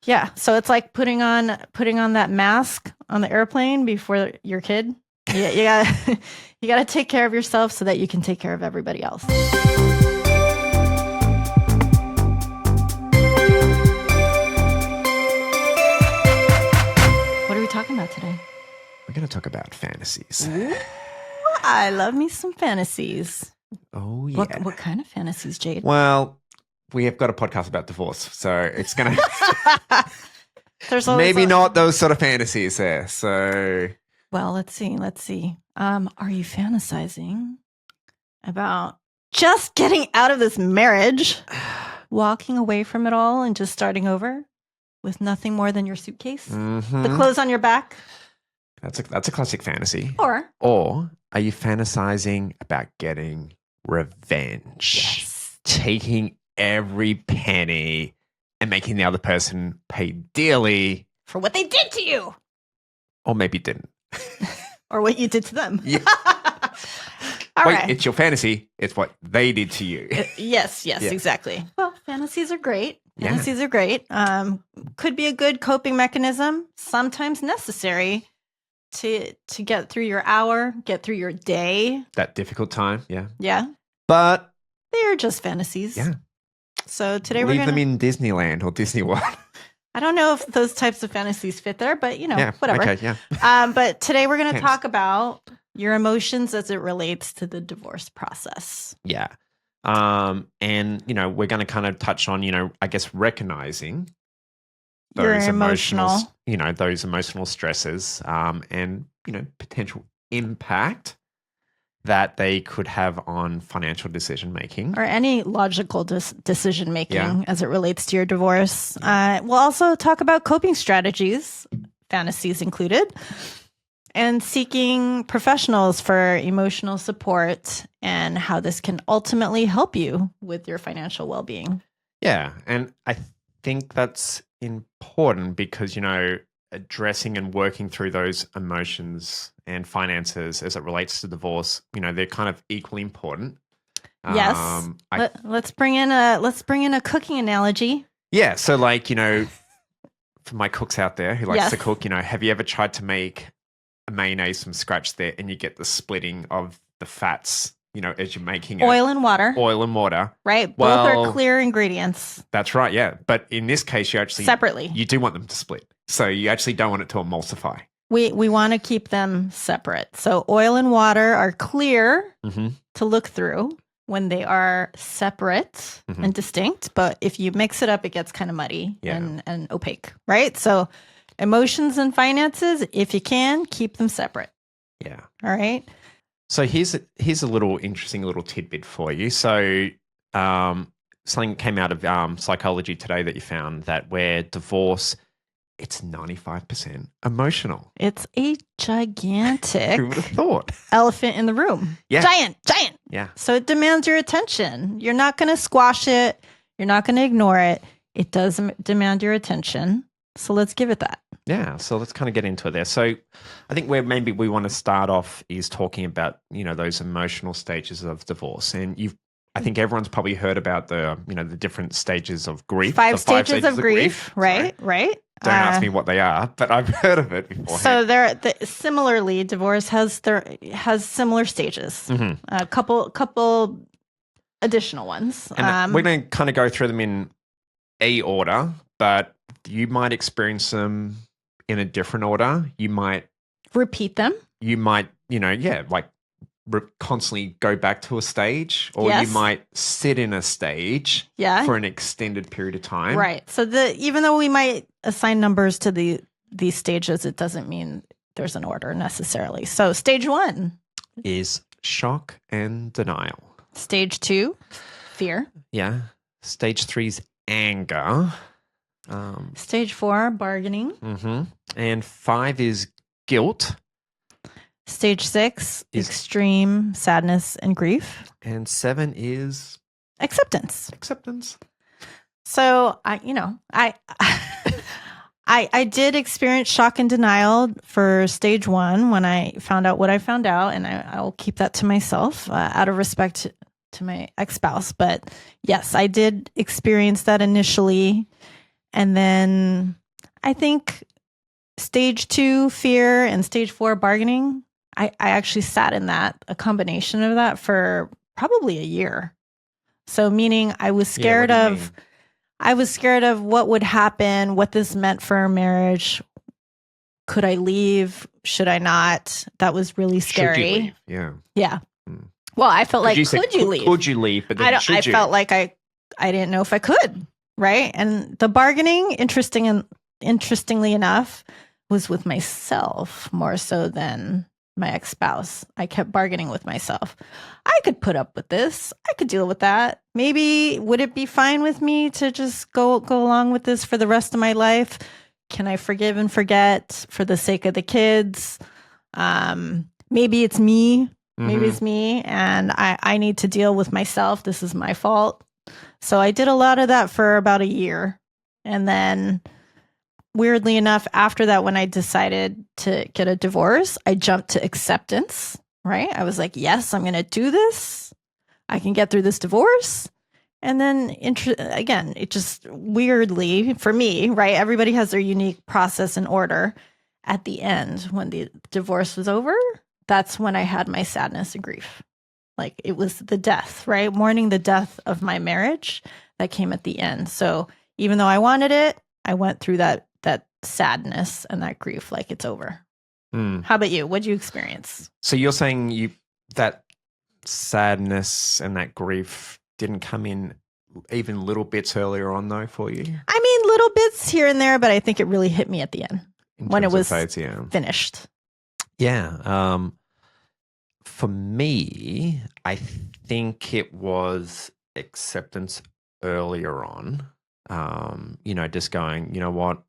Yeah. So it's like putting on that mask on the airplane before your kid. Yeah, you got you got to take care of yourself so that you can take care of everybody else. What are we talking about today? We're going to talk about fantasies. Ooh, I love me some fantasies. Oh, yeah. What kind of fantasies, Jade? Well, we have got a podcast about divorce, so it's going to... There's maybe not those sort of fantasies there, so... Well, let's see. Are you fantasizing about just getting out of this marriage, walking away from it all and just starting over with nothing more than your suitcase? Mm-hmm. The clothes on your back? That's a classic fantasy. Or are you fantasizing about getting revenge? Yes. Taking every penny and making the other person pay dearly. For what they did to you. Or maybe didn't. Or what you did to them. Yeah. All Wait, right. it's your fantasy. It's what they did to you. Yes, Yeah. exactly. Well, fantasies are great. Yeah. Fantasies are great. Could be a good coping mechanism, sometimes necessary to get through your hour, get through your day. That difficult time, yeah. Yeah. But They are just fantasies. yeah. So today Leave we're them going in Disneyland or Disney World. I don't know if those types of fantasies fit there, but Yeah, whatever. okay, yeah. But today we're going to Thanks. talk about your emotions as it relates to the divorce process. Yeah. And, we're going to kind of touch on, I guess, recognizing Your those emotional. those emotional stresses and, potential impact that they could have on financial decision making. Or any logical decision making Yeah. as it relates to your divorce. We'll also talk about coping strategies, fantasies included, and seeking professionals for emotional support and how this can ultimately help you with your financial well-being. Yeah. And I think that's important because, addressing and working through those emotions and finances as it relates to divorce, they're kind of equally important. Yes. Let's bring in a cooking analogy. Yeah. So for my cooks out there who likes Yes. to cook, have you ever tried to make a mayonnaise from scratch there and you get the splitting of the fats, as you're making it? Oil and water. Oil and water. Right? Both Well- are clear ingredients That's right. Yeah. But in this case, you actually... separately. You do want them to split. So you actually don't want it to emulsify. We want to keep them separate. So oil and water are clear Mm-hmm. to look through when they are separate Mhm. and distinct. But if you mix it up, it gets kind of muddy Yeah. and opaque, right? So emotions and finances, if you can, keep them separate. Yeah. All right. So here's a little interesting little tidbit for you. So something came out of psychology today that you found that where divorce, it's 95% emotional. It's a gigantic Who would have thought? elephant in the room. Yeah. Giant. Yeah. So it demands your attention. You're not going to squash it. You're not going to ignore it. It does demand your attention. So let's give it that. Yeah. So let's kind of get into it there. So I think where maybe we want to start off is talking about, those emotional stages of divorce. And I think everyone's probably heard about the different stages of grief. Five the stages of grief. Sorry. Right. Don't ask me what they are, but I've heard of it before. So similarly, divorce has similar stages. Mhm. A couple additional ones. And we're going to kind of go through them in a order, but you might experience them in a different order. You might, repeat them. constantly go back to a stage, or Yes. you might sit in a stage Yeah. for an extended period of time. Right. So even though we might assign numbers to these stages, it doesn't mean there's an order necessarily. So stage 1, Is shock and denial. stage 2, fear. Yeah. Stage 3 is anger. Stage 4, bargaining. Mm-hmm. And 5 is guilt. Stage 6, Is- extreme sadness and grief. And 7 is Acceptance. acceptance. So I I did experience shock and denial for stage 1 when I found out what I found out, and I will keep that to myself out of respect to my ex-spouse. But yes, I did experience that initially, And then I think stage 2 fear and stage 4 bargaining, I actually sat in a combination of that for probably a year. So meaning I was scared of what would happen, what this meant for our marriage. Could I leave? Should I not? That was really scary. Should you leave? Yeah. Yeah. Well, I felt like, could you leave? Could you leave? But then I felt like I didn't know if I could. Right. And the bargaining, interestingly enough, was with myself more so than my ex-spouse. I kept bargaining with myself. I could put up with this. I could deal with that. Maybe would it be fine with me to just go along with this for the rest of my life? Can I forgive and forget for the sake of the kids? Maybe it's me. Maybe it's me, and I need to deal with myself. This is my fault. So I did a lot of that for about a year. And then weirdly enough, after that, when I decided to get a divorce, I jumped to acceptance, right? I was like, yes, I'm going to do this. I can get through this divorce. And then again, it just weirdly for me, right? Everybody has their unique process and order. At the end, when the divorce was over, that's when I had my sadness and grief. Like it was the death, right? Mourning the death of my marriage that came at the end. So even though I wanted it, I went through that sadness and that grief like it's over. How about you? What'd you experience? So you're saying that sadness and that grief didn't come in even little bits earlier on though for you? I mean, little bits here and there, but I think it really hit me at the end when it was finished. Yeah. For me, I think it was acceptance earlier on. Just going, you know what,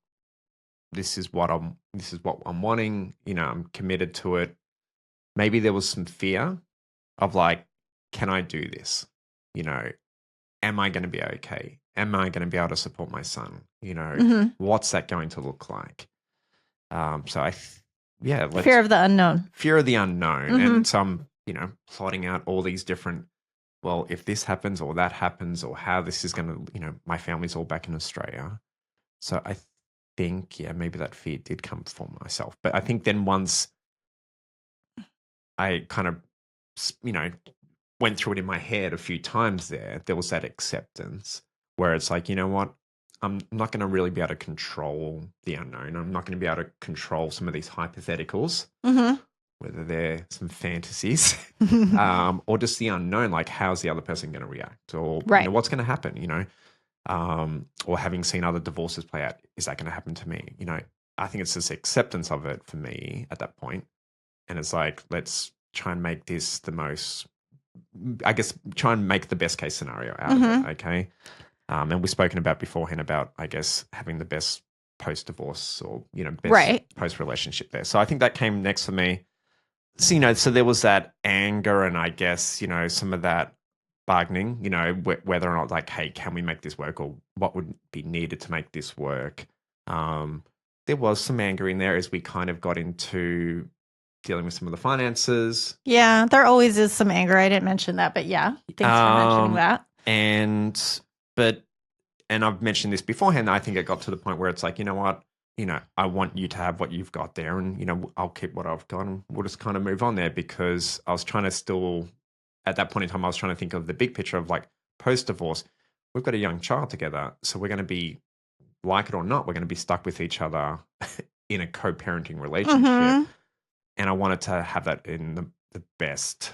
this is what I'm wanting. I'm committed to it. Maybe there was some fear of like, can I do this? Am I going to be okay? Am I going to be able to support my son? What's that going to look like? Fear of the unknown. Fear of the unknown. And so I'm, plotting out all these different, well, if this happens or that happens or how this is going to, my family's all back in Australia. So I think, maybe that fear did come from myself. But I think then once I kind of, went through it in my head a few times there was that acceptance where it's like, you know what? I'm not going to really be able to control the unknown. I'm not going to be able to control some of these hypotheticals, whether they're some fantasies or just the unknown, like how's the other person going to react or what's going to happen, or having seen other divorces play out, is that going to happen to me? I think it's this acceptance of it for me at that point. And it's like, let's try and make this try and make the best case scenario out of it, okay? And we've spoken about beforehand about, I guess, having the best post-divorce or, best post-relationship there. So I think that came next for me. So, so there was that anger and I guess, some of that bargaining, whether or not like, hey, can we make this work or what would be needed to make this work? There was some anger in there as we kind of got into dealing with some of the finances. Yeah, there always is some anger. I didn't mention that, but yeah, thanks for mentioning that. And I've mentioned this beforehand. I think it got to the point where it's like, you know what, I want you to have what you've got there, and I'll keep what I've got, and we'll just kind of move on there, because I was trying to still, at that point in time, I was trying to think of the big picture of like post divorce. We've got a young child together, so we're going to be, like it or not, we're going to be stuck with each other in a co-parenting relationship. And I wanted to have that in the best,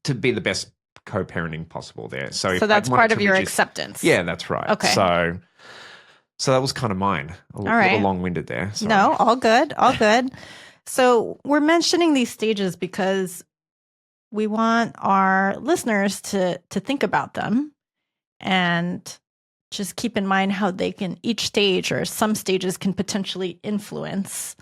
to be the best co-parenting possible there. So that's part of your acceptance. Yeah, that's right. Okay. So that was kind of mine. A little long-winded there. Sorry. No, all good. All good. So we're mentioning these stages because we want our listeners to think about them and just keep in mind how they can, each stage or some stages can potentially influence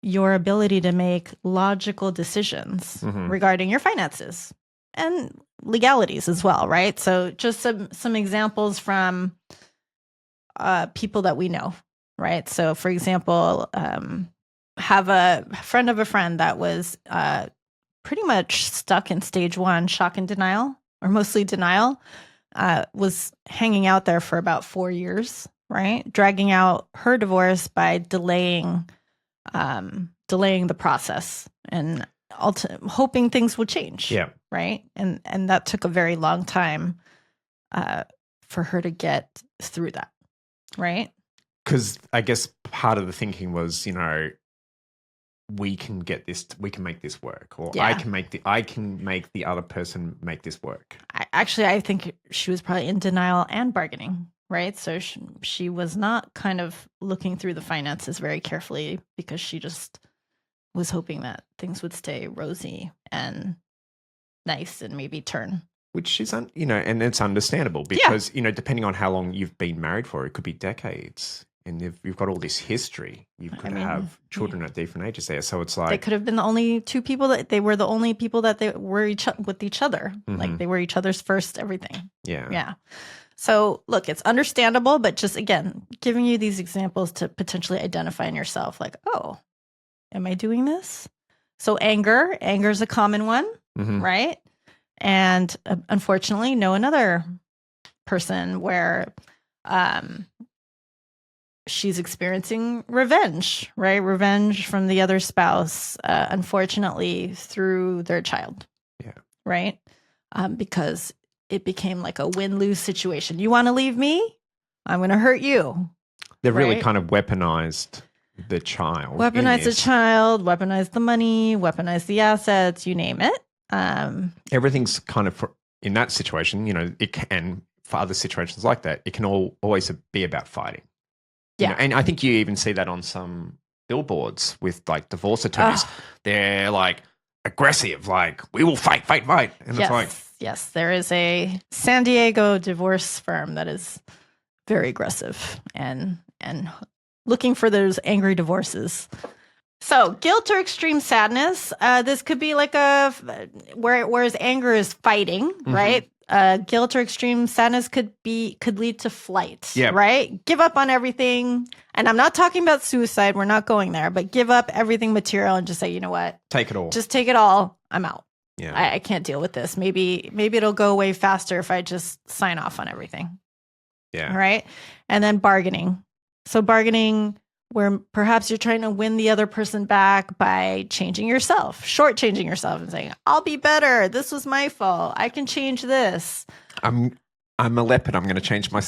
your ability to make logical decisions regarding your finances and legalities as well, right? So just some examples from people that we know, right? So for example, have a friend of a friend that was pretty much stuck in stage 1, shock and denial, or mostly denial, was hanging out there for about 4 years right? Dragging out her divorce by delaying the process and hoping things would change. Yeah. Right. And that took a very long time for her to get through that. Right. Because I guess part of the thinking was, we can make this work, or Yeah. I can make the other person make this work. I think she was probably in denial and bargaining. Right. So she was not kind of looking through the finances very carefully because she just was hoping that things would stay rosy and nice and maybe turn. Which is, and it's understandable because, depending on how long you've been married for, it could be decades. And if you've got all this history, you could have children at different ages there. So it's like... They could have been the only two people they were the only people that they were with each other. Mm-hmm. Like they were each other's first everything. Yeah. Yeah. So look, it's understandable, but just again, giving you these examples to potentially identify in yourself, like, oh, am I doing this? So anger is a common one, right? And unfortunately, know another person where she's experiencing revenge, right? Revenge from the other spouse, unfortunately, through their child. Yeah. Right? Because it became like a win-lose situation. You want to leave me? I'm going to hurt you. They've really kind of weaponized the child. Weaponize the child, weaponize the money, weaponize the assets, you name it. Everything's kind of, in that situation, it can, for other situations like that, it can always be about fighting. Yeah. And I think you even see that on some billboards with like divorce attorneys. They're like aggressive, like, we will fight. And it's like... Yes, there is a San Diego divorce firm that is very aggressive and looking for those angry divorces. So guilt or extreme sadness, this could be like whereas anger is fighting, right? Guilt or extreme sadness could lead to flight, right? Give up on everything. And I'm not talking about suicide. We're not going there, but give up everything material and just say, you know what? Take it all. Just take it all. I'm out. Yeah. I can't deal with this. Maybe it'll go away faster if I just sign off on everything. Yeah. All right. And then bargaining. So bargaining where perhaps you're trying to win the other person back by shortchanging yourself and saying, I'll be better. This was my fault. I can change this. I'm a leopard. I'm going to change my,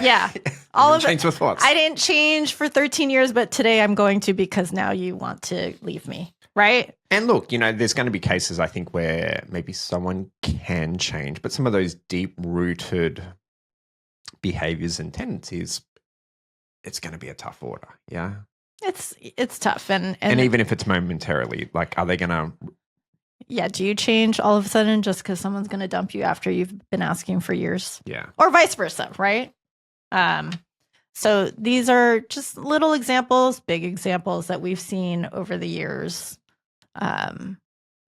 Yeah. All of change with what? I didn't change for 13 years, but today I'm going to because now you want to leave me. Right. And look, there's going to be cases, I think, where maybe someone can change, but some of those deep-rooted behaviors and tendencies, it's going to be a tough order. Yeah. It's tough. And even if it's momentarily, like, are they going to... Yeah. Do you change all of a sudden just because someone's going to dump you after you've been asking for years? Yeah. Or vice versa. Right. So these are just little examples, big examples that we've seen over the years,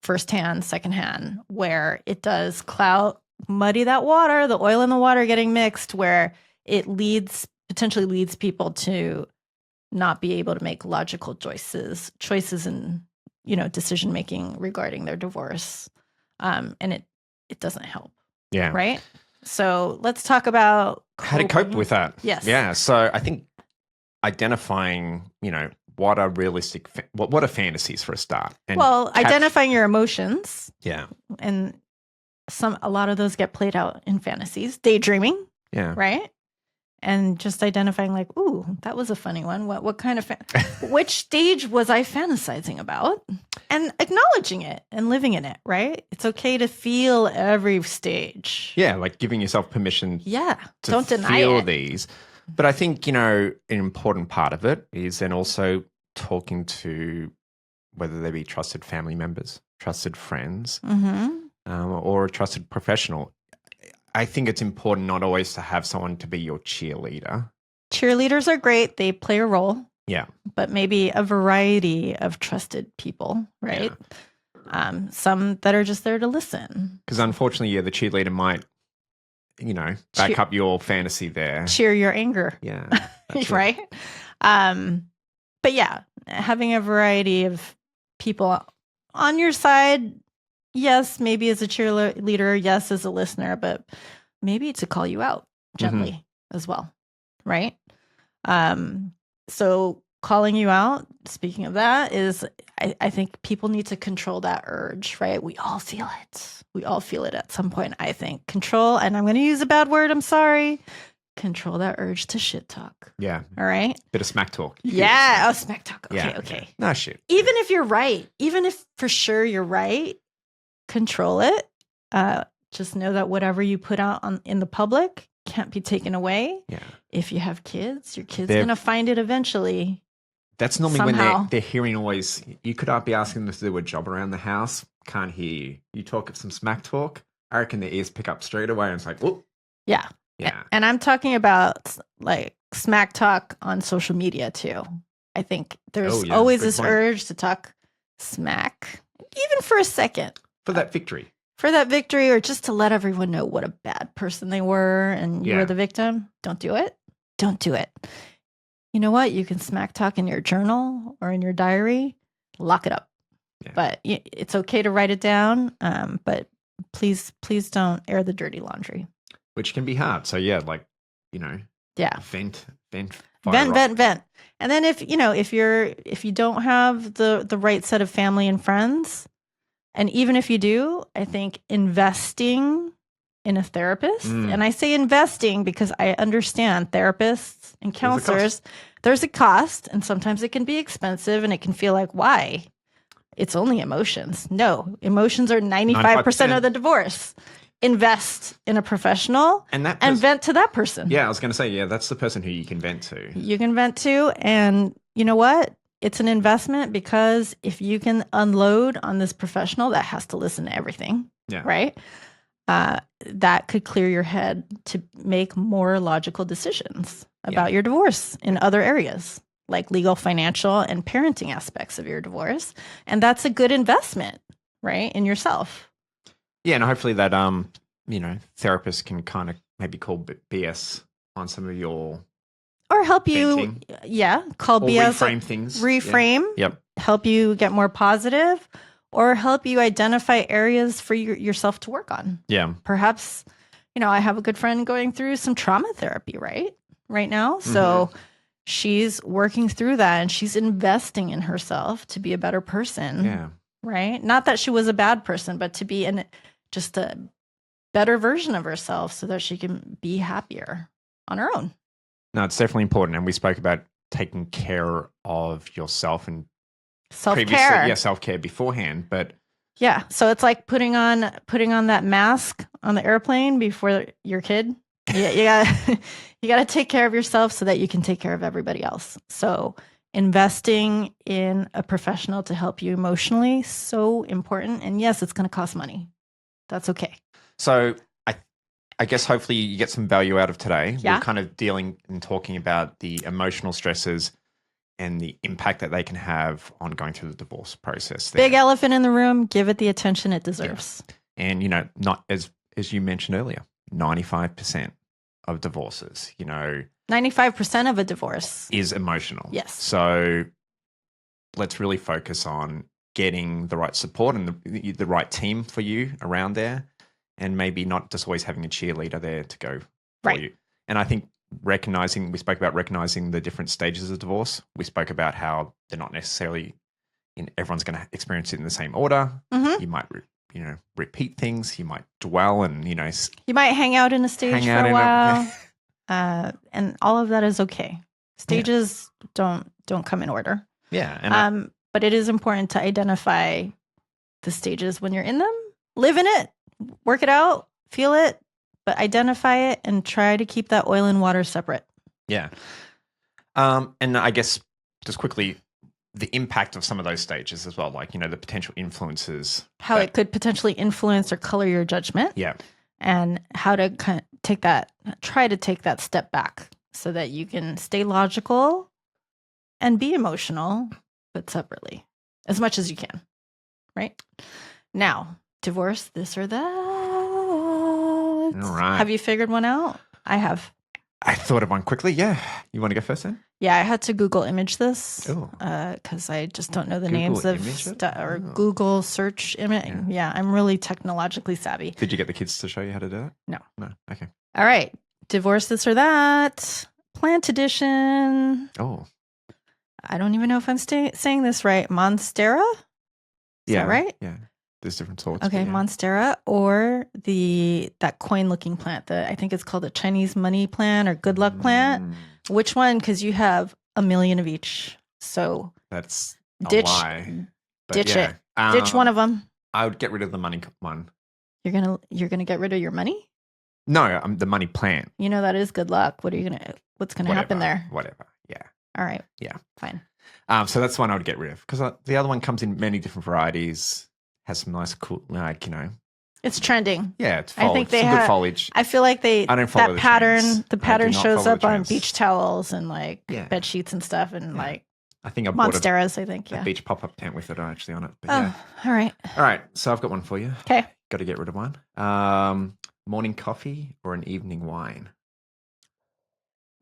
firsthand, secondhand, where it does muddy that water, the oil in the water getting mixed, where it potentially leads people to not be able to make logical choices in, decision making regarding their divorce. And it doesn't help. Yeah. Right. So let's talk about how to cope with that. Yes. Yeah. So I think identifying, what are realistic, what are fantasies for a start? And identifying your emotions. Yeah. And a lot of those get played out in fantasies. Daydreaming. Yeah. Right. And just identifying like, ooh, that was a funny one. What kind of, which stage was I fantasizing about? And acknowledging it and living in it, right? It's okay to feel every stage. Yeah, like giving yourself permission don't deny feel it. These. But I think, an important part of it is then also talking to whether they be trusted family members, trusted friends, or a trusted professional. I think it's important not always to have someone to be your cheerleader. Cheerleaders are great. They play a role. Yeah. But maybe a variety of trusted people, right? Yeah. Some that are just there to listen. Because unfortunately, the cheerleader might, back up your fantasy there. Cheer your anger. Yeah. Right? But yeah, having a variety of people on your side, yes, maybe as a cheerleader, yes, as a listener, but maybe to call you out gently as well, right? So calling you out, speaking of that, is I think people need to control that urge, right? We all feel it. We all feel it at some point, I think. Control, and I'm going to use a bad word, I'm sorry. Control that urge to shit talk. Yeah. All right? Bit of smack talk. Yeah. Oh, smack talk. Okay, Yeah. okay. No shit. Even if you're right, even if for sure you're right, control it. Just know that whatever you put out in the public can't be taken away. Yeah. If you have kids, your kid's going to find it eventually. That's normally somehow. when they're hearing always, you could be asking them to do a job around the house, can't hear you. You talk some smack talk, I reckon their ears pick up straight away and it's like, whoop. Yeah. Yeah. And I'm talking about like smack talk on social media too. I think there's always this urge to talk smack, even for a second. For that victory. For that victory, or just to let everyone know what a bad person they were and you were the victim. Don't do it. Don't do it. You know what? You can smack talk in your journal or in your diary. Lock it up. Yeah. But it's okay to write it down. But please don't air the dirty laundry. Which can be hard. So yeah, like, vent. And then if you don't have the right set of family and friends, and even if you do, I think investing in a therapist, and I say investing because I understand therapists and counselors, there's a cost, and sometimes it can be expensive and it can feel like, why? It's only emotions. No, emotions are 95% of the divorce. Invest in a professional and vent to that person. Yeah, I was going to say, that's the person who you can vent to. You can vent to, and you know what? It's an investment because if you can unload on this professional that has to listen to everything, right? That could clear your head to make more logical decisions about your divorce in other areas, like legal, financial, and parenting aspects of your divorce. And that's a good investment, right, in yourself. Yeah, and hopefully that therapists can kind of maybe call BS on some of your or help you, venting. Call or BS, reframe things, Yep. Help you get more positive, or help you identify areas for yourself to work on. Yeah, perhaps I have a good friend going through some trauma therapy right now, so she's working through that and she's investing in herself to be a better person. Yeah, right. Not that she was a bad person, but to be just a better version of herself so that she can be happier on her own. No, it's definitely important. And we spoke about taking care of yourself and self-care. Self-care beforehand. But so it's like putting on that mask on the airplane before your kid. You gotta take care of yourself so that you can take care of everybody else. So investing in a professional to help you emotionally, so important. And yes, it's going to cost money. That's okay. So I guess hopefully you get some value out of today. We're kind of dealing and talking about the emotional stresses and the impact that they can have on going through the divorce process. Big elephant in the room. Give it the attention it deserves. Yeah. And, not as you mentioned earlier, 95% of divorces, 95% of a divorce is emotional. Yes. So let's really focus on getting the right support and the right team for you around there. And maybe not just always having a cheerleader there to go for you. And I think we spoke about recognizing the different stages of divorce. We spoke about how they're not necessarily everyone's going to experience it in the same order. You might, repeat things. You might dwell and, you might hang out in a stage for a while. And all of that is okay. Stages don't come in order. Yeah. And but it is important to identify the stages when you're in them, live in it. Work it out, feel it, but identify it and try to keep that oil and water separate. Yeah. And I guess just quickly, the impact of some of those stages as well, like, the potential influences. How it could potentially influence or color your judgment. Yeah. And how to try to take that step back so that you can stay logical and be emotional, but separately as much as you can. Right? Now, divorce, this or that. All right. Have you figured one out? I have. I thought of one quickly. Yeah. You want to go first then? Yeah, I had to Google image this because I just don't know the names of Google search image. Yeah, I'm really technologically savvy. Did you get the kids to show you how to do it? No. Okay. All right. Divorce, this or that. plant edition. Oh, I don't even know if I'm saying this right. Monstera? Is that right? Yeah. There's different sorts. Okay, but yeah. Monstera, or that coin-looking plant. I think it's called a Chinese money plant or good luck plant. Which one? Because you have a million of each. So That's a ditch, lie. But ditch yeah. it. Ditch one of them. I would get rid of the money one. You're gonna get rid of your money? No, the money plant. You know that is good luck. What's gonna happen there? Whatever. Yeah. All right. Yeah. Fine. So that's the one I would get rid of because the other one comes in many different varieties. Has some nice, cool, It's trending. Yeah, it's foliage. I think they some good foliage. I feel like I don't follow that pattern. trends. The pattern I do not shows follow up the on trends. beach towels and bed sheets and stuff, and I think I bought Monsteras. I think a beach pop-up tent with it actually on it. But all right. All right. So I've got one for you. Okay. Got to get rid of one. Morning coffee or an evening wine?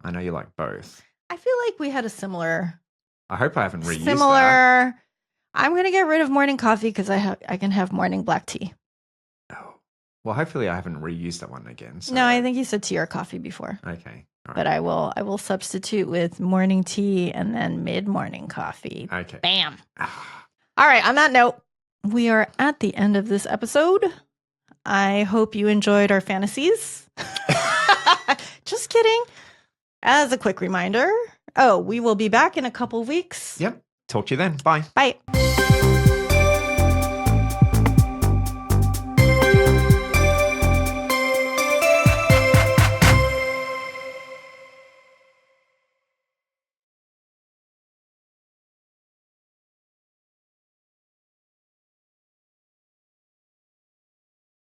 I know you like both. I feel like we had a similar. I hope I haven't reused that. I'm gonna get rid of morning coffee because I can have morning black tea. Oh. Well, hopefully I haven't reused that one again. So. No, I think you said tea or coffee before. Okay. All right. But I will substitute with morning tea and then mid-morning coffee. Okay. Bam. All right. On that note, we are at the end of this episode. I hope you enjoyed our fantasies. Just kidding. As a quick reminder, we will be back in a couple weeks. Yep. Talk to you then. Bye. Bye.